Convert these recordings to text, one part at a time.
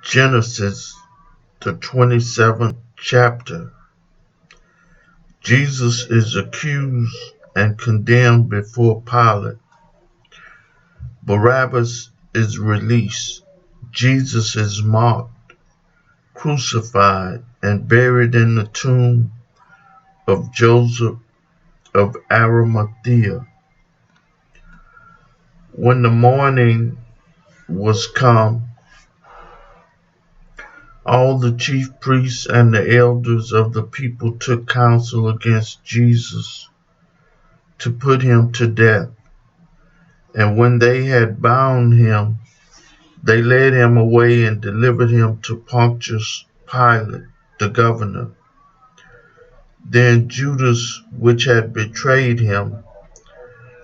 Genesis, the 27th chapter. Jesus is accused and condemned before Pilate. Barabbas is released. Jesus is mocked, crucified, and buried in the tomb of Joseph of Arimathea. When the morning was come, all the chief priests and the elders of the people took counsel against Jesus to put him to death. And when they had bound him, they led him away and delivered him to Pontius Pilate, the governor. Then Judas, which had betrayed him,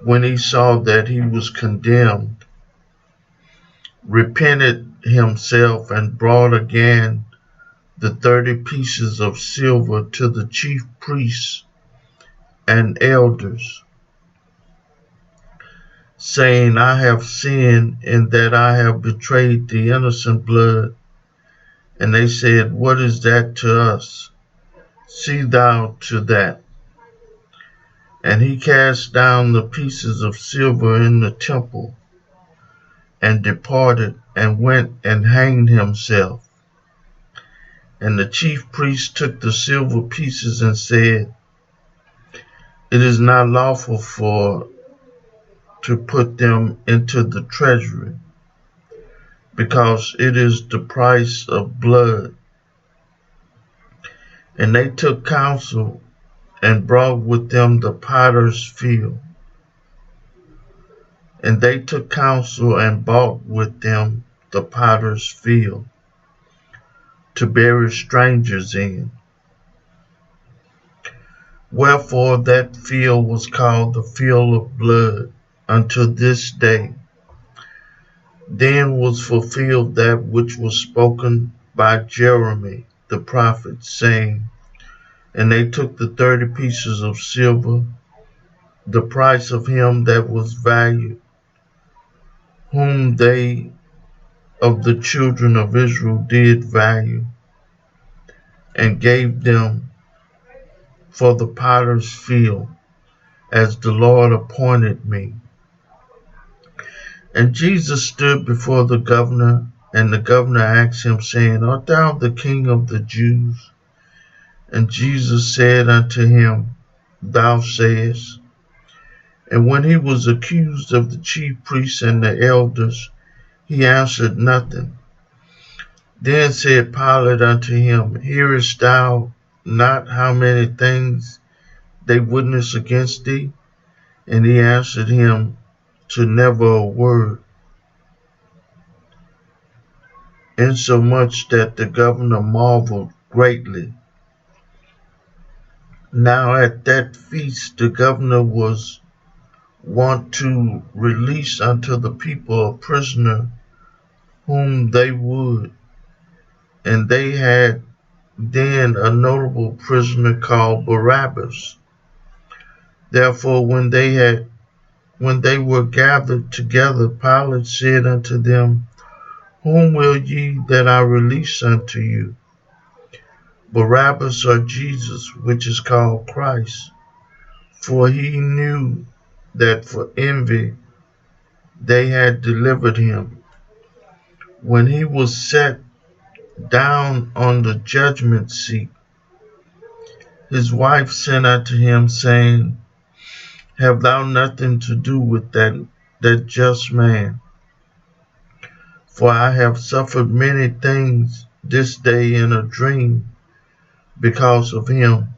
when he saw that he was condemned, repented himself and brought again the 30 pieces of silver to the chief priests and elders, saying, I have sinned in that I have betrayed the innocent blood. And they said, What is that to us? See thou to that. And he cast down the pieces of silver in the temple, and departed, and went and hanged himself. And the chief priests took the silver pieces and said, It is not lawful to put them into the treasury, because it is the price of blood. And they took counsel and brought with them the potter's field. And they took counsel and bought with them the potter's field to bury strangers in. Wherefore that field was called the field of blood unto this day. Then was fulfilled that which was spoken by Jeremy the prophet, saying, And they took the 30 pieces of silver, the price of him that was valued, whom they of the children of Israel did value, and gave them for the potter's field, as the Lord appointed me. And Jesus stood before the governor, and the governor asked him, saying, Art thou the king of the Jews? And Jesus said unto him, Thou sayest. And when he was accused of the chief priests and the elders, he answered nothing. Then said Pilate unto him, Hearest thou not how many things they witness against thee? And he answered him to never a word, insomuch that the governor marveled greatly. Now at that feast the governor was wont to release unto the people a prisoner whom they would. And they had then a notable prisoner called Barabbas. Therefore when they were gathered together, Pilate said unto them, Whom will ye that I release unto you, Barabbas or Jesus, which is called Christ? For he knew that for envy they had delivered him. When he was set down on the judgment seat, his wife sent unto him, saying, Have thou nothing to do with that just man? For I have suffered many things this day in a dream because of him.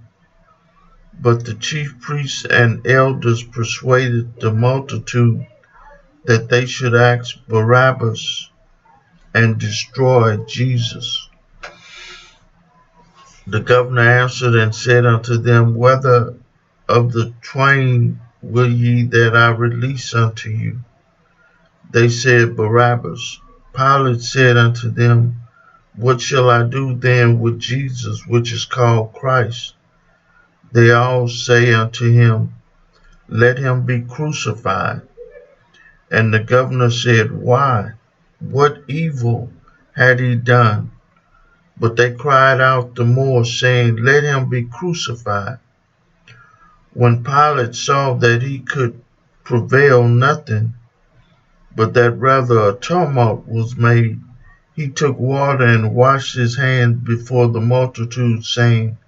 But the chief priests and elders persuaded the multitude that they should ask Barabbas and destroy Jesus. The governor answered and said unto them, Whether of the twain will ye that I release unto you? They said, Barabbas. Pilate said unto them, What shall I do then with Jesus, which is called Christ? They all say unto him, Let him be crucified. And the governor said, Why? What evil had he done. But they cried out the more, saying, Let him be crucified. When Pilate saw that he could prevail nothing, but that rather a tumult was made, he took water and washed his hands before the multitude, saying,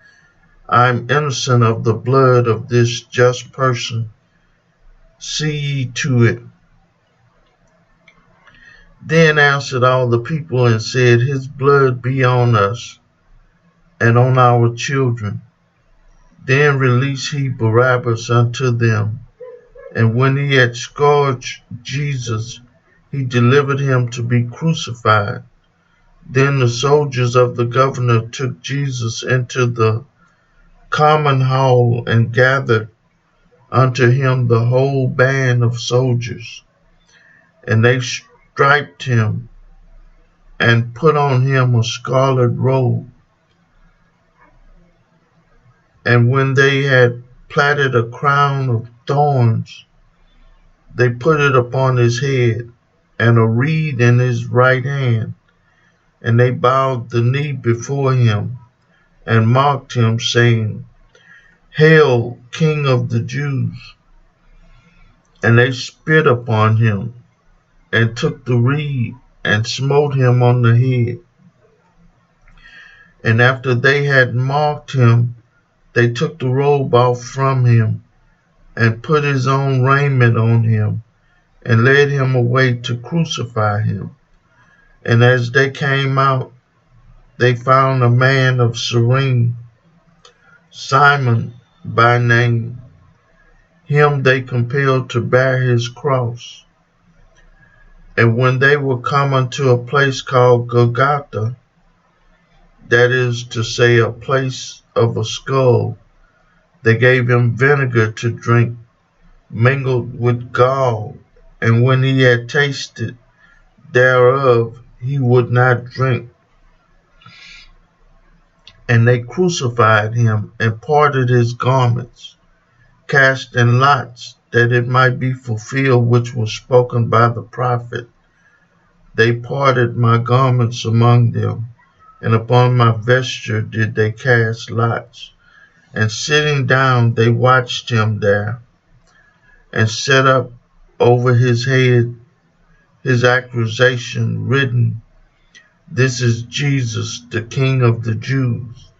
I am innocent of the blood of this just person. See ye to it. Then answered all the people and said, His blood be on us and on our children. Then released he Barabbas unto them. And when he had scourged Jesus, he delivered him to be crucified. Then the soldiers of the governor took Jesus into the common hall and gathered unto him the whole band of soldiers. And they striped him and put on him a scarlet robe. And when they had plaited a crown of thorns, they put it upon his head, and a reed in his right hand. And they bowed the knee before him, and mocked him, saying, Hail, King of the Jews! And they spit upon him, and took the reed, and smote him on the head. And after they had mocked him, they took the robe off from him, and put his own raiment on him, and led him away to crucify him. And as they came out, they found a man of Cyrene, Simon by name. Him they compelled to bear his cross. And when they were come unto a place called Golgotha, that is to say, a place of a skull, they gave him vinegar to drink, mingled with gall. And when he had tasted thereof, he would not drink. And they crucified him, and parted his garments, casting lots, that it might be fulfilled which was spoken by the prophet. They parted my garments among them, and upon my vesture did they cast lots. And sitting down they watched him there, and set up over his head his accusation written, This is Jesus, the King of the Jews.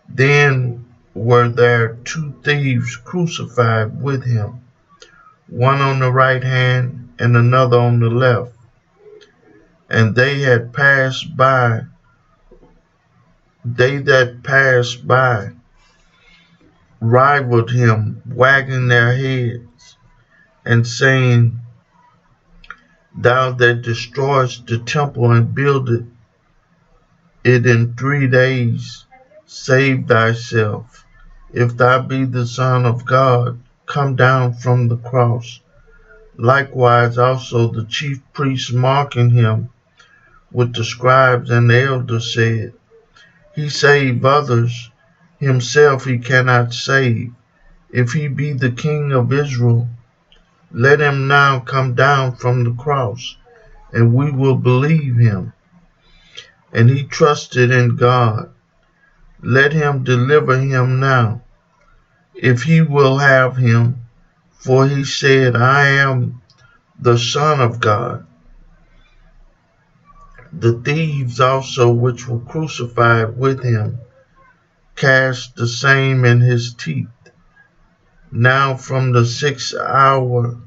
Then were there 2 thieves crucified with him, one on the right hand and another on the left. And they that passed by rivaled him, wagging their heads, and saying, Thou that destroyest the temple and buildest it in 3 days, save thyself. If thou be the Son of God, come down from the cross. Likewise also the chief priests, mocking him with the scribes and the elders, said, He saved others, himself he cannot save. If he be the King of Israel, let him now come down from the cross, and we will believe him. And he trusted in God. Let him deliver him now, if he will have him, for he said, I am the Son of God. The thieves also which were crucified with him cast the same in his teeth. Now from the 6th hour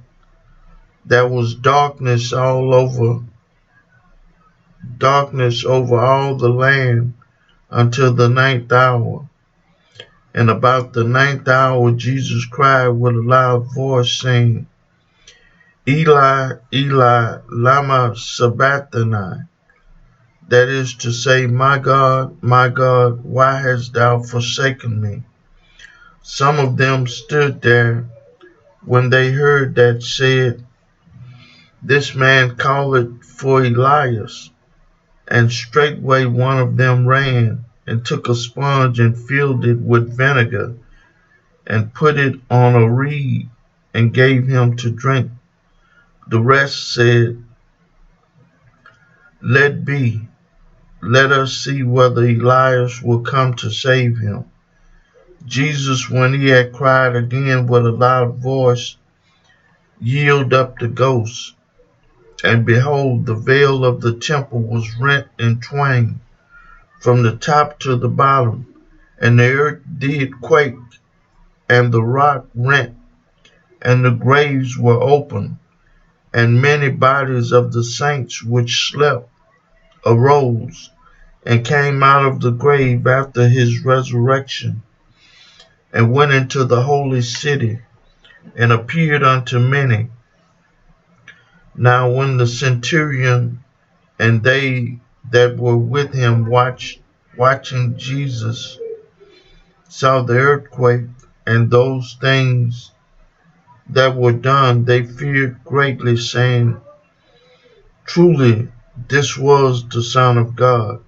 there was darkness over all the land until the 9th hour. And about the 9th hour Jesus cried with a loud voice, saying, Eli, Eli, lama sabachthani? That is to say, my God, why hast thou forsaken me? Some of them stood there when they heard that, said, This man calleth for Elias. And straightway one of them ran, and took a sponge, and filled it with vinegar, and put it on a reed, and gave him to drink. The rest said, Let be, let us see whether Elias will come to save him. Jesus, when he had cried again with a loud voice, yielded up the ghost. And behold, the veil of the temple was rent in twain, from the top to the bottom, and the earth did quake, and the rock rent, and the graves were opened, and many bodies of the saints which slept arose, and came out of the grave after his resurrection, and went into the holy city, and appeared unto many. Now when the centurion and they that were with him watching Jesus saw the earthquake and those things that were done, they feared greatly, saying, Truly this was the Son of God.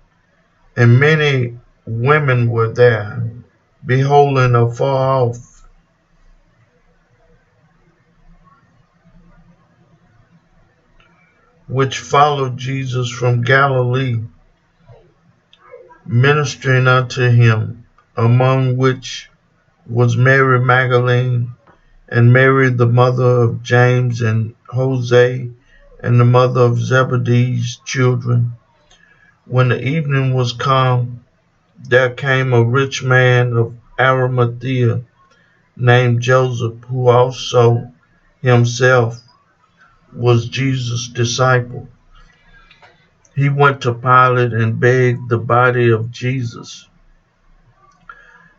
And many women were there, beholding afar off, which followed Jesus from Galilee, ministering unto him, among which was Mary Magdalene, and Mary the mother of James and Jose, and the mother of Zebedee's children. When the evening was come, there came a rich man of Arimathea, named Joseph, who also himself was Jesus' disciple. He went to Pilate and begged the body of Jesus.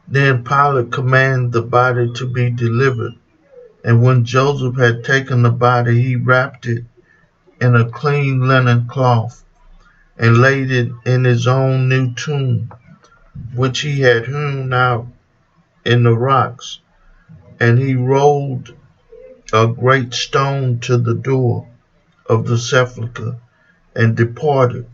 Then Pilate commanded the body to be delivered. And when Joseph had taken the body, he wrapped it in a clean linen cloth, and laid it in his own new tomb, which he had hewn out in the rocks. And he rolled a great stone to the door of the sepulchre, and departed.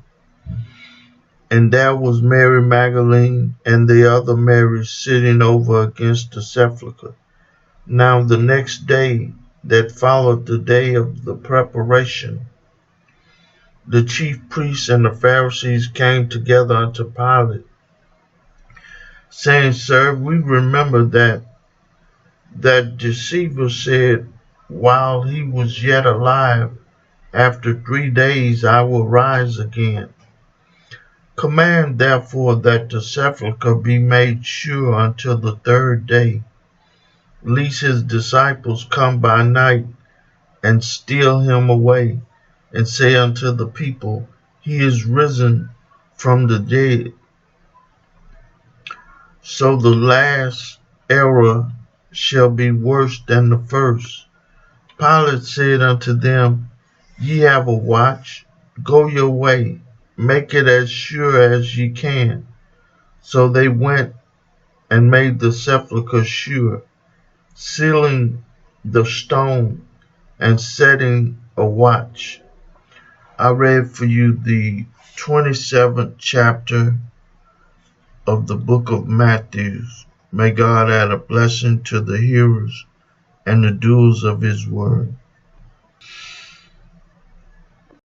And there was Mary Magdalene and the other Mary sitting over against the sepulchre. Now the next day that followed the day of the preparation, the chief priests and the Pharisees came together unto Pilate, saying, Sir, we remember that deceiver said, while he was yet alive, after 3 days I will rise again. Command therefore that the sepulchre be made sure until the 3rd day, lest his disciples come by night and steal him away, and say unto the people, He is risen from the dead. So the last error shall be worse than the first. Pilate said unto them, Ye have a watch, go your way, make it as sure as ye can. So they went and made the sepulchre sure, sealing the stone and setting a watch. I read for you the 27th chapter of the book of Matthew. May God add a blessing to the hearers and the doers of his word.